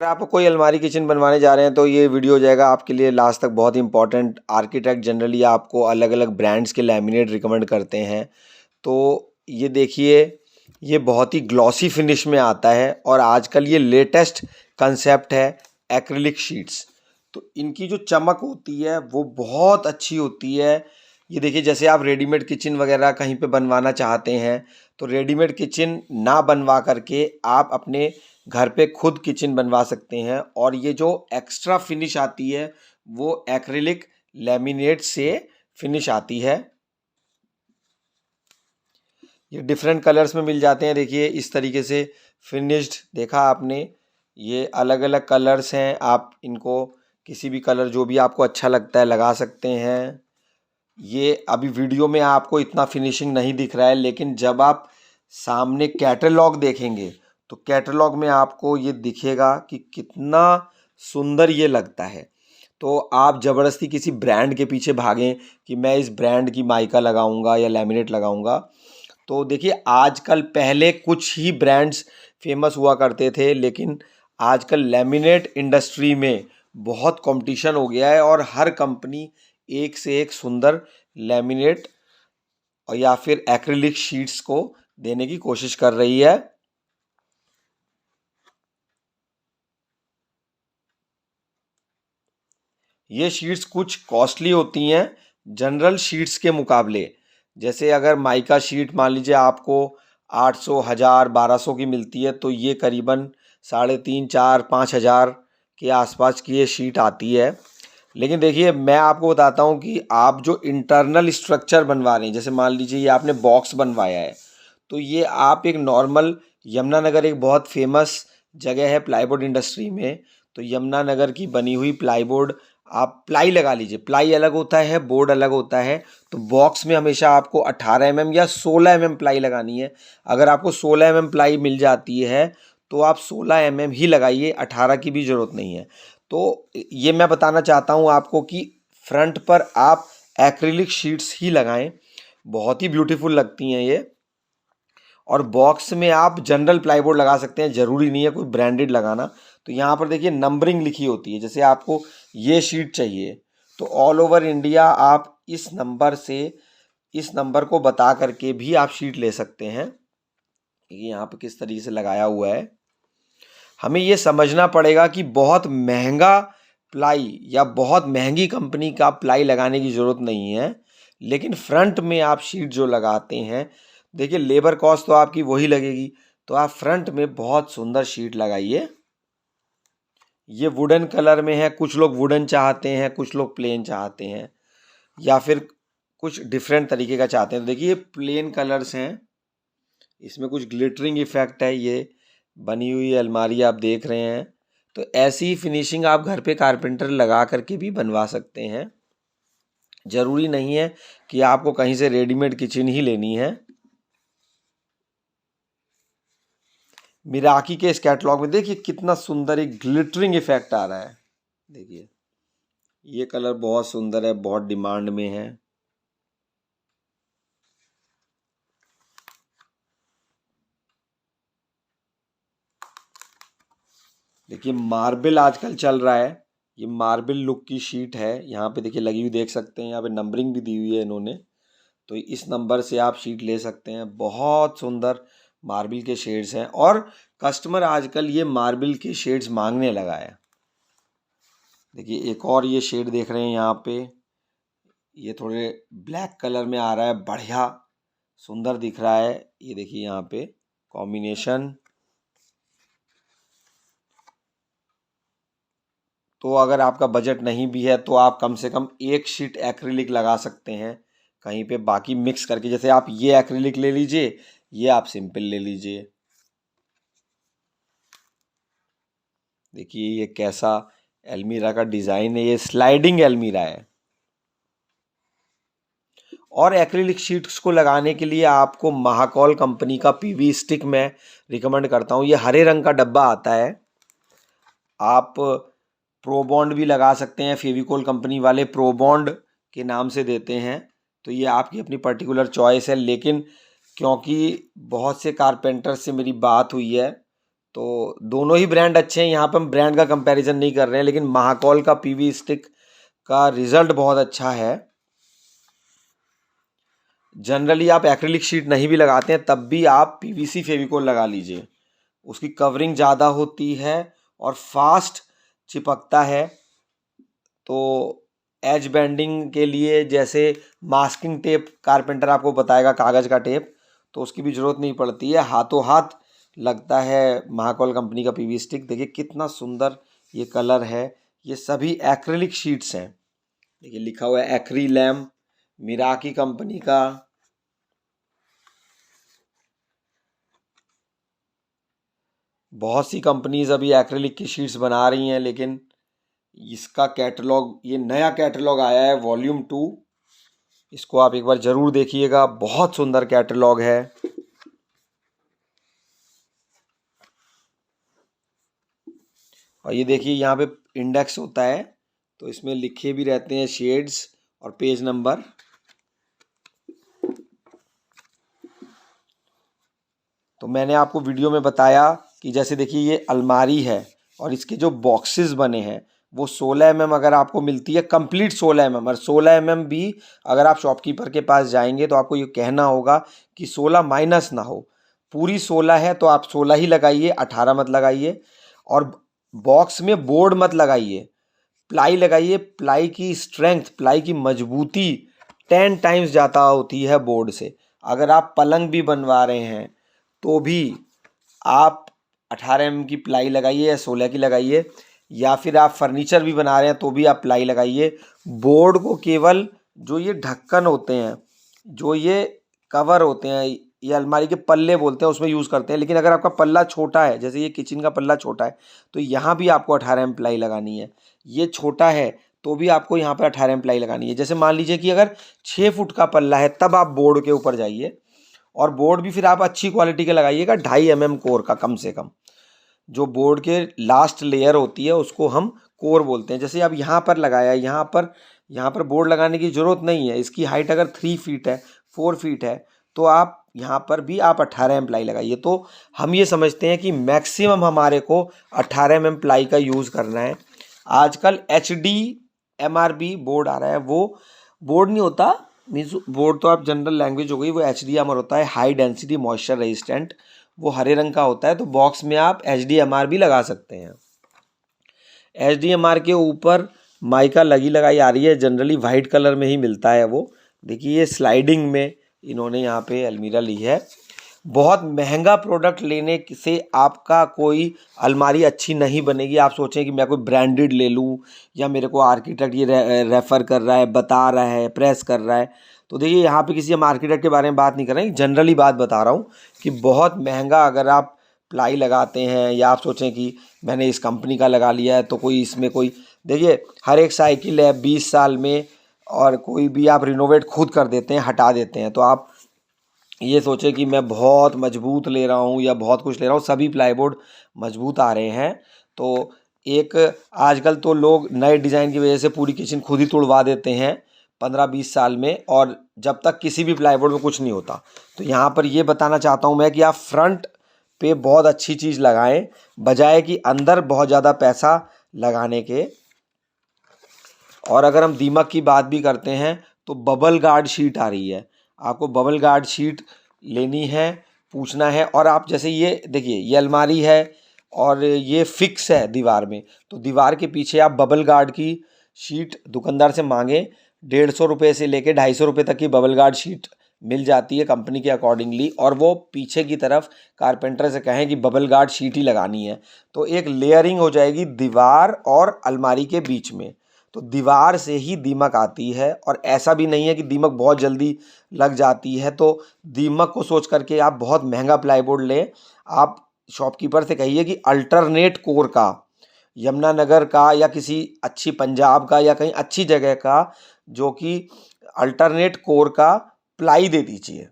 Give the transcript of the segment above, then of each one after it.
अगर आप कोई अलमारी किचन बनवाने जा रहे हैं तो ये वीडियो हो जाएगा आपके लिए लास्ट तक बहुत इंपॉर्टेंट। आर्किटेक्ट जनरली आपको अलग अलग ब्रांड्स के लैमिनेट रिकमेंड करते हैं। तो ये देखिए, ये बहुत ही ग्लॉसी फिनिश में आता है और आजकल ये लेटेस्ट कंसेप्ट है एक्रिलिक शीट्स। तो इनकी जो चमक होती है वो बहुत अच्छी होती है। ये देखिए, जैसे आप रेडीमेड किचन वगैरह कहीं पे बनवाना चाहते हैं तो रेडीमेड किचन ना बनवा करके आप अपने घर पे खुद किचन बनवा सकते हैं। और ये जो एक्स्ट्रा फिनिश आती है वो एक्रिलिक लैमिनेट से फिनिश आती है। ये डिफरेंट कलर्स में मिल जाते हैं। देखिए इस तरीके से फिनिश्ड, देखा आपने, ये अलग अलग कलर्स हैं। आप इनको किसी भी कलर जो भी आपको अच्छा लगता है लगा सकते हैं। ये अभी वीडियो में आपको इतना फिनिशिंग नहीं दिख रहा है, लेकिन जब आप सामने कैटलॉग देखेंगे तो कैटलॉग में आपको ये दिखेगा कि कितना सुंदर ये लगता है। तो आप ज़बरदस्ती किसी ब्रांड के पीछे भागें कि मैं इस ब्रांड की माइका लगाऊंगा या लैमिनेट लगाऊंगा, तो देखिए आजकल, पहले कुछ ही ब्रांड्स फेमस हुआ करते थे, लेकिन आजकल लैमिनेट इंडस्ट्री में बहुत कंपटीशन हो गया है और हर कंपनी एक से एक सुंदर लैमिनेट और या फिर एक्रिलिक शीट्स को देने की कोशिश कर रही है। ये शीट्स कुछ कॉस्टली होती हैं जनरल शीट्स के मुकाबले। जैसे अगर माइका शीट मान लीजिए आपको 800, 1000, 1200 की मिलती है, तो ये करीबन 3,500, 4,000, 5,000 के आसपास की ये शीट आती है। लेकिन देखिए मैं आपको बताता हूँ कि आप जो इंटरनल स्ट्रक्चर बनवा रहे हैं, जैसे मान लीजिए ये आपने बॉक्स बनवाया है, तो ये आप एक नॉर्मल, यमुनानगर एक बहुत फेमस जगह है प्लाईवुड इंडस्ट्री में, तो यमुनानगर की बनी हुई प्लाईवुड, आप प्लाई लगा लीजिए। प्लाई अलग होता है, बोर्ड अलग होता है। तो बॉक्स में हमेशा आपको 18 mm या 16 mm प्लाई लगानी है। अगर आपको 16 mm प्लाई मिल जाती है तो आप 16 mm ही लगाइए, 18 की भी ज़रूरत नहीं है। तो ये मैं बताना चाहता हूँ आपको कि फ्रंट पर आप एक्रिलिक शीट्स ही लगाएं, बहुत ही ब्यूटीफुल लगती हैं ये। और बॉक्स में आप जनरल प्लाईवुड लगा सकते हैं, ज़रूरी नहीं है कोई ब्रांडेड लगाना। तो यहाँ पर देखिए नंबरिंग लिखी होती है, जैसे आपको ये शीट चाहिए तो ऑल ओवर इंडिया आप इस नंबर से, इस नंबर को बता करके भी आप शीट ले सकते हैं। ये यहाँ पर किस तरीके से लगाया हुआ है। हमें ये समझना पड़ेगा कि बहुत महंगा प्लाई या बहुत महंगी कंपनी का प्लाई लगाने की ज़रूरत नहीं है, लेकिन फ्रंट में आप शीट जो लगाते हैं, देखिए लेबर कॉस्ट तो आपकी वही लगेगी, तो आप फ्रंट में बहुत सुंदर शीट लगाइए। ये वुडन कलर में है, कुछ लोग वुडन चाहते हैं, कुछ लोग प्लेन चाहते हैं, या फिर कुछ डिफरेंट तरीके का चाहते हैं। तो देखिए ये प्लेन कलर्स हैं, इसमें कुछ ग्लिटरिंग इफेक्ट है। ये बनी हुई अलमारी आप देख रहे हैं। तो ऐसी फिनिशिंग आप घर पे कारपेंटर लगा करके भी बनवा सकते हैं। ज़रूरी नहीं है कि आपको कहीं से रेडीमेड किचन ही लेनी है। मिराकी के इस कैटलॉग में देखिए कितना सुंदर एक ग्लिटरिंग इफेक्ट आ रहा है। देखिए ये कलर बहुत सुंदर है, बहुत डिमांड में है। देखिए मार्बल आजकल चल रहा है, ये मार्बल लुक की शीट है। यहाँ पे देखिए लगी हुई देख सकते हैं, यहाँ पे नंबरिंग भी दी हुई है इन्होंने। तो इस नंबर से आप शीट ले सकते हैं। बहुत सुंदर मार्बल के शेड्स हैं और कस्टमर आजकल ये मार्बल के शेड्स मांगने लगा है। देखिए एक और ये शेड देख रहे हैं यहाँ पे, ये थोड़े ब्लैक कलर में आ रहा है, बढ़िया सुंदर दिख रहा है। ये देखिए यहाँ पे कॉम्बिनेशन। तो अगर आपका बजट नहीं भी है तो आप कम से कम एक शीट एक्रिलिक लगा सकते हैं कहीं पे, बाकी मिक्स करके। जैसे आप ये एक्रिलिक ले लीजिए, ये आप सिंपल ले लीजिए। देखिए ये कैसा एल्मीरा का डिज़ाइन है, ये स्लाइडिंग एल्मीरा है। और एक्रिलिक शीट्स को लगाने के लिए आपको महाकॉल कंपनी का पीवी स्टिक मैं रिकमेंड करता हूँ। ये हरे रंग का डब्बा आता है। आप प्रोबॉन्ड भी लगा सकते हैं, फेविकोल कंपनी वाले प्रोबॉन्ड के नाम से देते हैं। तो ये आपकी अपनी पर्टिकुलर चॉइस है, लेकिन क्योंकि बहुत से कारपेंटर से मेरी बात हुई है तो दोनों ही ब्रांड अच्छे हैं, यहाँ पर हम ब्रांड का कंपैरिजन नहीं कर रहे हैं, लेकिन महाकौल का पीवी स्टिक का रिजल्ट बहुत अच्छा है। जनरली आप एक्रिलिक शीट नहीं भी लगाते हैं तब भी आप पीवीसी फेविकोल लगा लीजिए, उसकी कवरिंग ज़्यादा होती है और फास्ट चिपकता है। तो एज बेंडिंग के लिए जैसे मास्किंग टेप कारपेंटर आपको बताएगा, कागज़ का टेप, तो उसकी भी ज़रूरत नहीं पड़ती है, हाथों हाथ लगता है महाकौल कंपनी का पीवी स्टिक। देखिए कितना सुंदर ये कलर है, ये सभी एक्रिलिक शीट्स हैं। देखिए लिखा हुआ है एक्रीलैम, मिराकी कंपनी का। बहुत सी कंपनीज अभी एक्रिलिक की शीट्स बना रही हैं, लेकिन इसका कैटलॉग, ये नया कैटलॉग आया है वॉल्यूम 2, इसको आप एक बार ज़रूर देखिएगा, बहुत सुंदर कैटलॉग है। और ये देखिए यहाँ पे इंडेक्स होता है, तो इसमें लिखे भी रहते हैं शेड्स और पेज नंबर। तो मैंने आपको वीडियो में बताया कि जैसे देखिए ये अलमारी है और इसके जो बॉक्सेस बने हैं वो 16 mm अगर आपको मिलती है, कंप्लीट 16 mm, और 16 mm भी अगर आप शॉपकीपर के पास जाएंगे तो आपको ये कहना होगा कि 16 माइनस ना हो, पूरी 16 है तो आप 16 ही लगाइए, 18 मत लगाइए। और बॉक्स में बोर्ड मत लगाइए, प्लाई लगाइए। प्लाई की स्ट्रेंथ, प्लाई की मजबूती 10 टाइम्स ज़्यादा होती है बोर्ड से। अगर आप पलंग भी बनवा रहे हैं तो भी आप 18 mm की प्लाई लगाइए या 16 की लगाइए, या फिर आप फर्नीचर भी बना रहे हैं तो भी आप प्लाई लगाइए। बोर्ड को केवल जो ये ढक्कन होते हैं, जो ये कवर होते हैं, ये अलमारी के पल्ले बोलते हैं, उसमें यूज़ करते हैं। लेकिन अगर आपका पल्ला छोटा है, जैसे ये किचन का पल्ला छोटा है, तो यहाँ भी आपको 18 mm प्लाई लगानी है। ये छोटा है तो भी आपको यहाँ पर 18 mm प्लाई लगानी है। जैसे मान लीजिए कि अगर 6 फुट का पल्ला है तब आप बोर्ड के ऊपर जाइए, और बोर्ड भी फिर आप अच्छी क्वालिटी के लगाइएगा, 2.5 mm कोर का कम से कम। जो बोर्ड के लास्ट लेयर होती है उसको हम कोर बोलते हैं। जैसे अब यहाँ पर लगाया है, यहाँ पर बोर्ड लगाने की ज़रूरत नहीं है। इसकी हाइट अगर 3 फीट है, 4 फीट है, तो आप यहाँ पर भी आप 18 mm प्लाई लगाइए। तो हम ये समझते हैं कि मैक्सिमम हमारे को 18 mm प्लाई का यूज़ करना है। आजकल HDMR बोर्ड आ रहा है, वो बोर्ड नहीं होता, मीन्स बोर्ड तो आप जनरल लैंग्वेज हो गई, वो HDMR होता है, हाई डेंसिटी मॉइस्चर रेजिस्टेंट, वो हरे रंग का होता है। तो बॉक्स में आप HDMR भी लगा सकते हैं। HDMR के ऊपर माइका लगी लगाई आ रही है, जनरली वाइट कलर में ही मिलता है वो। देखिए ये स्लाइडिंग में इन्होंने यहाँ पे अलमीरा ली है। बहुत महंगा प्रोडक्ट लेने से आपका कोई अलमारी अच्छी नहीं बनेगी। आप सोचें कि मैं कोई ब्रांडेड ले लूँ, या मेरे को आर्किटेक्ट ये रेफ़र कर रहा है, बता रहा है, प्रेस कर रहा है। तो देखिए यहाँ पे किसी हम आर्किटेक्ट के बारे में बात नहीं कर रहे हैं, जनरली बात बता रहा हूँ कि बहुत महंगा अगर आप प्लाई लगाते हैं, या आप सोचें कि मैंने इस कंपनी का लगा लिया है तो कोई इसमें कोई, देखिए हर एक साइकिल है 20 साल में, और कोई भी आप रिनोवेट खुद कर देते हैं, हटा देते हैं। तो आप ये सोचे कि मैं बहुत मजबूत ले रहा हूँ या बहुत कुछ ले रहा हूँ, सभी प्लाईवुड मजबूत आ रहे हैं। तो एक आजकल तो लोग नए डिज़ाइन की वजह से पूरी किचन खुद ही तुड़वा देते हैं 15-20 साल में, और जब तक किसी भी प्लाईवुड में कुछ नहीं होता। तो यहाँ पर ये बताना चाहता हूँ मैं कि आप फ्रंट पे बहुत अच्छी चीज़ लगाएं, बजाय कि अंदर बहुत ज़्यादा पैसा लगाने के। और अगर हम दीमक की बात भी करते हैं तो बबल गार्ड शीट आ रही है, आपको बबल गार्ड शीट लेनी है, पूछना है। और आप जैसे ये देखिए, ये अलमारी है और ये फिक्स है दीवार में, तो दीवार के पीछे आप बबल गार्ड की शीट दुकानदार से मांगें। 150 रुपये से लेके 250 रुपये तक की बबल गार्ड शीट मिल जाती है कंपनी के अकॉर्डिंगली, और वो पीछे की तरफ कारपेंटर से कहें कि बबल गार्ड शीट ही लगानी है, तो एक लेयरिंग हो जाएगी दीवार और अलमारी के बीच में। तो दीवार से ही दीमक आती है, और ऐसा भी नहीं है कि दीमक बहुत जल्दी लग जाती है। तो दीमक को सोच करके आप बहुत महंगा प्लाईवुड लें। आप शॉपकीपर से कहिए कि अल्टरनेट कोर का, यमुनानगर का, या किसी अच्छी पंजाब का, या कहीं अच्छी जगह का, जो कि अल्टरनेट कोर का प्लाई दे दीजिए।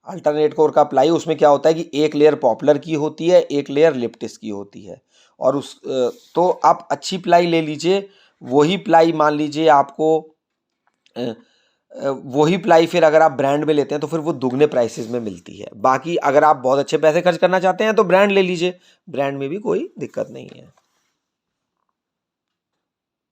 अल्टरनेट कोर का प्लाई, उसमें क्या होता है कि एक लेयर पॉपुलर की होती है, एक लेयर लिप्टिस की होती है, और उस तो आप अच्छी प्लाई ले लीजिए। वही प्लाई मान लीजिए आपको वही प्लाई फिर अगर आप ब्रांड में लेते हैं तो फिर वो दुगने प्राइसेस में मिलती है। बाकी अगर आप बहुत अच्छे पैसे खर्च करना चाहते हैं तो ब्रांड ले लीजिए, ब्रांड में भी कोई दिक्कत नहीं है।